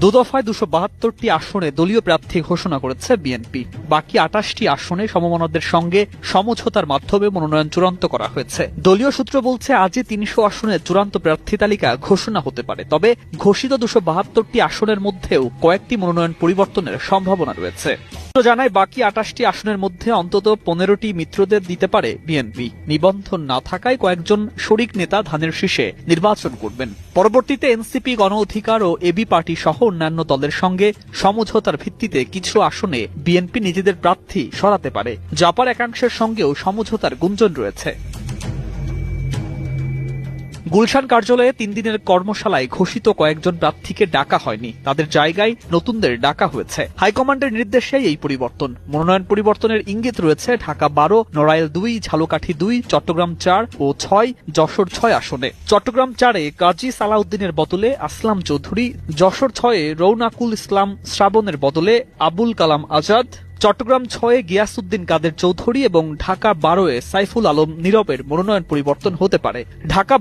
দুদফায় 272টি আসনে দলীয় প্রার্থী ঘোষণা করেছে বিএনপি। বাকি 28টি আসনে সমমনাদের সঙ্গে সমঝোতার মাধ্যমে মনোনয়ন চূড়ান্ত করা হয়েছে। দলীয় সূত্র বলছে আজই 300 আসনের চূড়ান্ত প্রার্থী তালিকা ঘোষণা হতে পারে। তবে ঘোষিত 272টি আসনের মধ্যেও কয়েকটি মনোনয়ন পরিবর্তনের সম্ভাবনা রয়েছে। জানায় বাকি 28টি আসনের মধ্যে অন্তত 15টি মিত্রদের দিতে পারে বিএনপি। নিবন্ধন না থাকায় কয়েকজন শরিক নেতা ধানের শীষে নির্বাচন করবেন। পরবর্তীতে এনসিপি, গণ অধিকার ও এবি পার্টি সহ অন্যান্য দলের সঙ্গে সমঝোতার ভিত্তিতে কিছু আসনে বিএনপি নিজেদের প্রার্থী সরাতে পারে। জাপার একাংশের সঙ্গেও সমঝোতার গুঞ্জন রয়েছে। গুলশান কার্যালয়ে 3 দিনের কর্মশালায় ঘোষিত কয়েকজন প্রার্থীকে ডাকা হয়নি, তাদের জায়গায় নতুনদের ডাকা হয়েছে। হাইকমান্ডের নির্দেশেই এই পরিবর্তন। মনোনয়ন পরিবর্তনের ইঙ্গিত রয়েছে ঢাকা 12, নড়াইল 2, ঝালকাঠি 2, চট্টগ্রাম 4 ও 6, যশোর 6 আসনে। চট্টগ্রাম 4-এ কাজী সালাউদ্দিনের বদলে আসলাম চৌধুরী, যশোর 6-এ রৌনাকুল ইসলাম শ্রাবণের বদলে আবুল কালাম আজাদ, চট্টগ্রাম 6-এ গিয়াসউদ্দিন কাদের চৌধুরী এবং ঢাকা 12-এ সাইফুল আলম নীরবের মনোনয়ন পরিবর্তন হতে পারে। ঢাকা